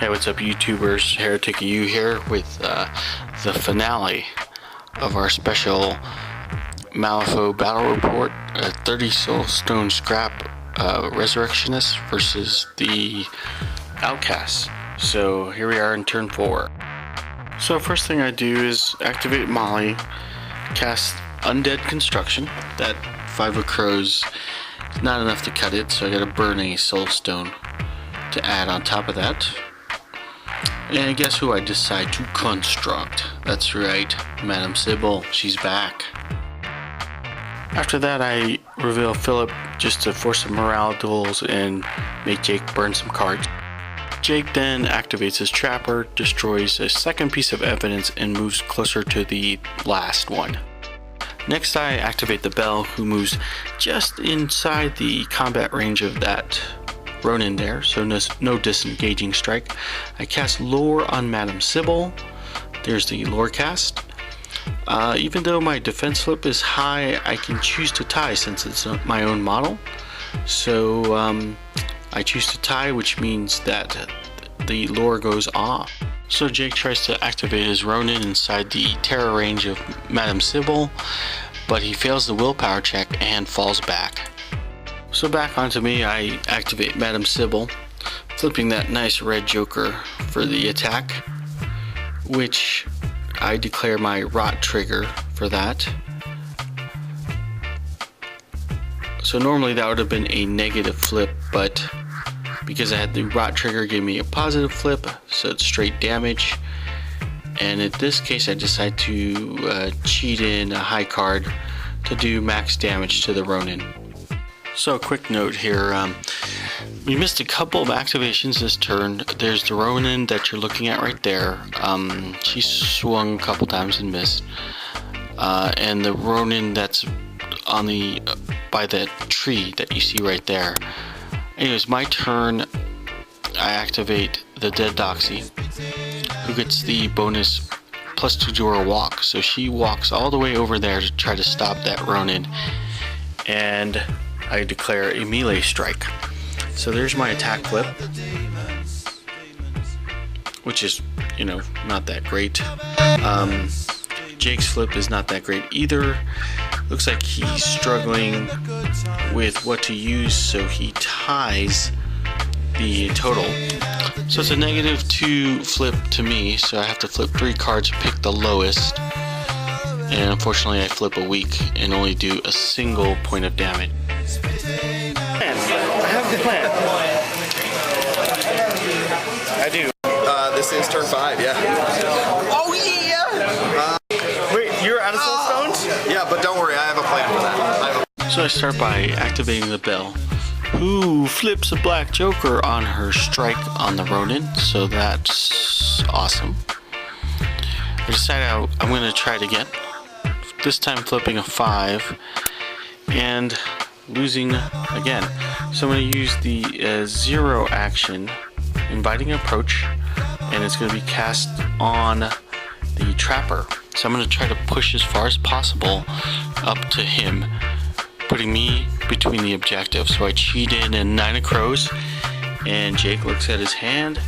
Hey, what's up YouTubers? Heretic U here with the finale of our special Malifaux battle report, 30 soul stone scrap resurrectionists versus the outcasts. So here we are in turn 4. So first thing I do is activate Molly, cast Undead Construction. That 5 of Crows is not enough to cut it, so I gotta burn a soul stone to add on top of that. And guess who I decide to construct? That's right, Madame Sybil, she's back. After that I reveal Philip just to force some morale duels and make Jake burn some cards. Jake then activates his trapper, destroys a second piece of evidence, and moves closer to the last one. Next I activate the Bell, who moves just inside the combat range of that Ronin there, so no disengaging strike. I cast Lore on Madame Sybil. There's the Lore cast. Even though my defense flip is high, I can choose to tie since it's my own model. So I choose to tie, which means that the Lore goes off. So Jake tries to activate his Ronin inside the terror range of Madame Sybil, but he fails the willpower check and falls back. So back onto me, I activate Madame Sybil, flipping that nice red joker for the attack, which I declare my rot trigger for that. So normally that would have been a negative flip, but because I had the rot trigger, gave me a positive flip, so it's straight damage. And in this case I decide to cheat in a high card to do max damage to the Ronin. So a quick note here, we missed a couple of activations this turn. There's the Ronin that you're looking at right there. She swung a couple times and missed. And the Ronin that's on the by that tree that you see right there. Anyways, my turn, I activate the Dead Doxy, who gets the bonus +2 to her walk. So she walks all the way over there to try to stop that Ronin. And I declare a melee strike. So there's my attack flip, which is, not that great. Jake's flip is not that great either. Looks like he's struggling with what to use, so he ties the total. So it's a -2 flip to me, so I have to flip 3 cards to pick the lowest. And unfortunately I flip a weak and only do a single point of damage. I have the plan. I do. This is turn 5, yeah. Oh yeah! Wait, you're out of soul stones? Yeah, but don't worry, I have a plan for that. So I start by activating the Bell, who flips a black joker on her strike on the Ronin, so that's awesome. I decide I'm going to try it again, this time flipping a 5 and losing again. So I'm going to use the 0 action, Inviting Approach, and it's going to be cast on the Trapper. So I'm going to try to push as far as possible up to him, putting me between the objective. So I cheat in a 9 of Crows, and Jake looks at his hand,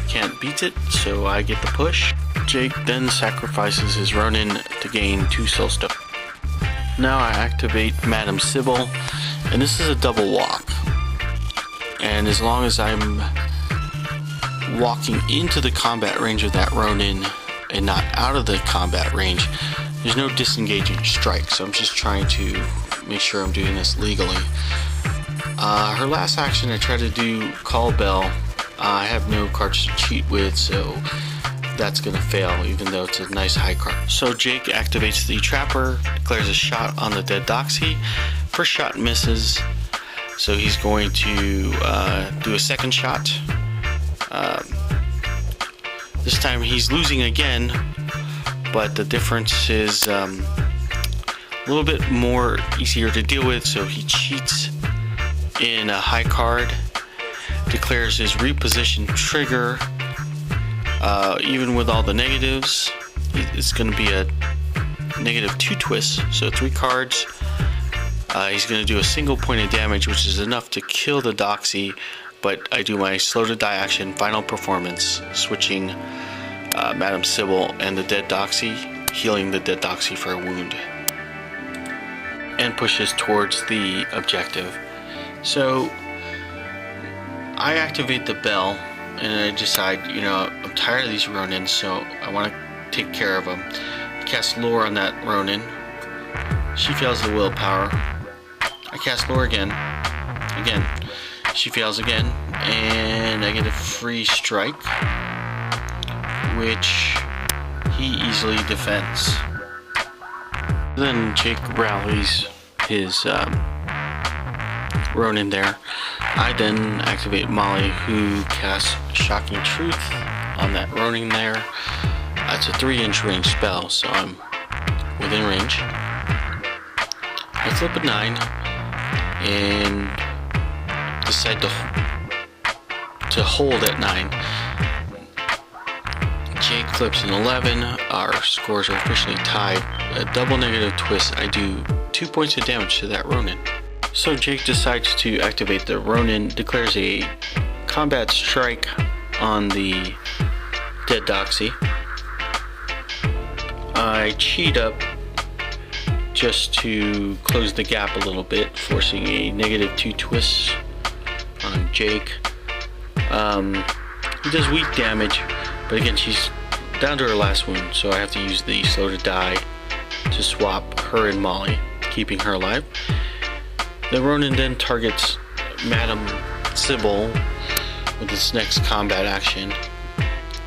can't beat it, so I get the push. Jake then sacrifices his Ronin to gain 2 soul stone. Now I activate Madame Sybil, and this is a double walk. And as long as I'm walking into the combat range of that Ronin and not out of the combat range, there's no disengaging strike, so I'm just trying to make sure I'm doing this legally. Her last action, I try to do Call Bell. I have no cards to cheat with, so that's gonna fail, even though it's a nice high card. So Jake activates the Trapper, declares a shot on the Dead Doxy. First shot misses, so he's going to do a second shot. This time he's losing again, but the difference is a little bit more easier to deal with, so he cheats in a high card, declares his reposition trigger. Even with all the negatives, it's going to be a -2 twist, so 3 cards. He's going to do a single point of damage, which is enough to kill the Doxy but I do my slow to die action final performance, switching Madame Sybil and the dead Doxy, healing the dead Doxy for a wound, and pushes towards the objective. So I activate the bell, and I decide, you know, I'm tired of these Ronin, so I want to take care of them. I cast Lure on that Ronin. She fails the willpower. I cast Lure again. Again, she fails again, and I get a free strike, which he easily defends. Then Jake rallies his Ronin there. I then activate Molly, who casts Shocking Truth on that Ronin there. That's a 3-inch range spell, so I'm within range. I flip a 9 and decide to hold at 9. Jake flips an 11. Our scores are officially tied. A double negative twist. I do 2 points of damage to that Ronin. So Jake decides to activate the Ronin, declares a combat strike on the dead Doxy. I cheat up just to close the gap a little bit, forcing a -2 twist on Jake. He does weak damage, but again, she's down to her last wound, so I have to use the slow to die to swap her and Molly, keeping her alive. The Ronin then targets Madame Sybil with its next combat action.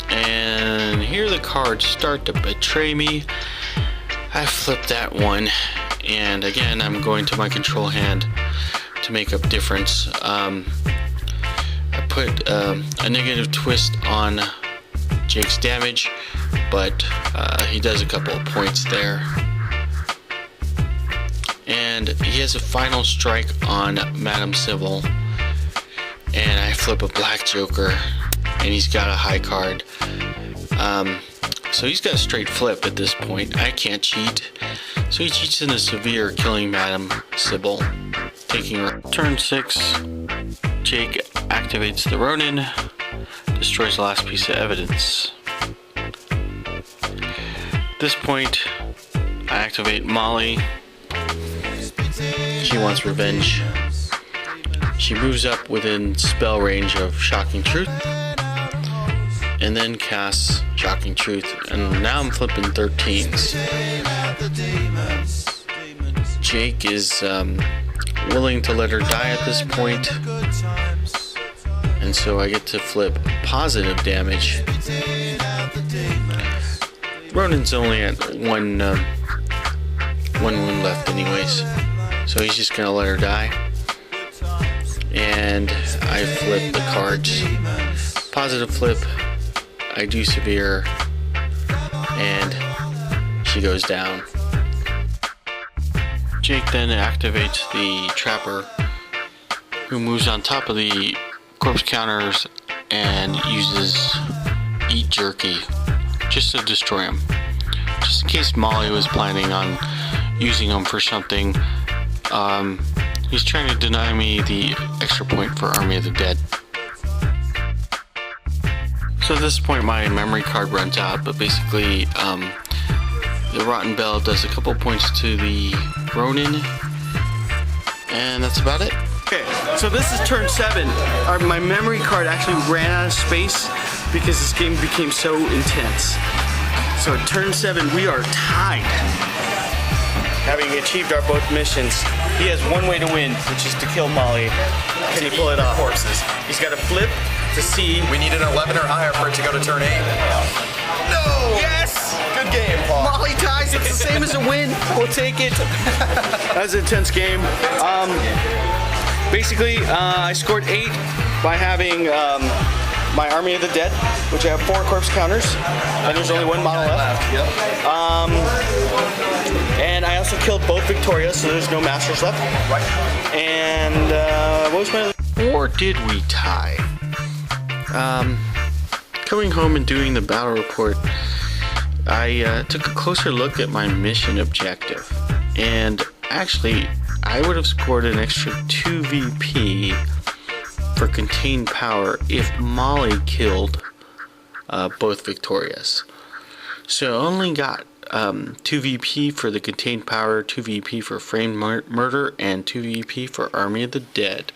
And here the cards start to betray me. I flip that one, and again I'm going to my control hand to make up difference. I put a negative twist on Jake's damage, but he does a couple of points there. And he has a final strike on Madame Sybil, and I flip a black joker, and he's got a high card. So he's got a straight flip at this point. I can't cheat, so he cheats into severe, killing Madame Sybil, taking her. Turn 6, Jake activates the Ronin, destroys the last piece of evidence. At this point, I activate Molly. She wants revenge. She moves up within spell range of Shocking Truth, and then casts Shocking Truth, and now I'm flipping 13s. Jake is willing to let her die at this point, and so I get to flip positive damage. Ronin's only at one wound left anyways, so he's just gonna let her die. And I flip the cards. Positive flip, I do severe, and she goes down. Jake then activates the Trapper, who moves on top of the corpse counters and uses Eat Jerky just to destroy him. Just in case Molly was planning on using him for something. He's trying to deny me the extra point for Army of the Dead. So at this point my memory card runs out, but basically the Rotten Bell does a couple points to the Ronin, and that's about it. Okay, so this is turn 7. My memory card actually ran out of space because this game became so intense. So at turn 7 we are tied. Having achieved our both missions, he has one way to win, which is to kill Molly. Can he pull it off? Corpses. He's got to flip to see. We need an 11 or higher for it to go to turn 8. No! Yes! Good game, Paul. Molly ties. It's the same as a win. We'll take it. That was an intense game. Basically, I scored 8 by having my Army of the Dead, which I have 4 corpse counters, and there's only 1 model left. Yep. And I also killed both Victorias, so there's no Masters left. Right. And what was my other? Or did we tie? Coming home and doing the battle report, I took a closer look at my mission objective, and actually I would have scored an extra 2 VP for contained power if Molly killed both Victorias. So I only got 2 VP for the contained power, 2 VP for framed murder, and 2 VP for Army of the Dead.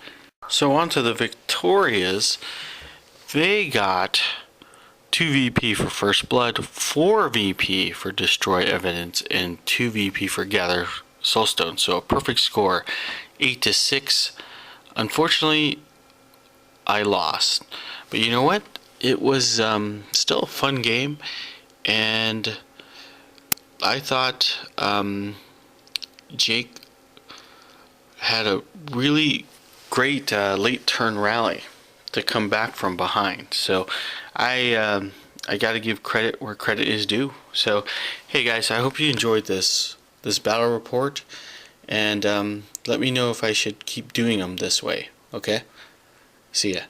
So on to the Victorias. They got 2 VP for First Blood, 4 VP for Destroy Evidence, and 2 VP for Gather Soulstone. So a perfect score, 8-6. Unfortunately, I lost. But you know what? It was still a fun game, and I thought Jake had a really great late turn rally to come back from behind. So I got to give credit where credit is due. So hey guys, I hope you enjoyed this battle report, and let me know if I should keep doing them this way. Okay? See ya.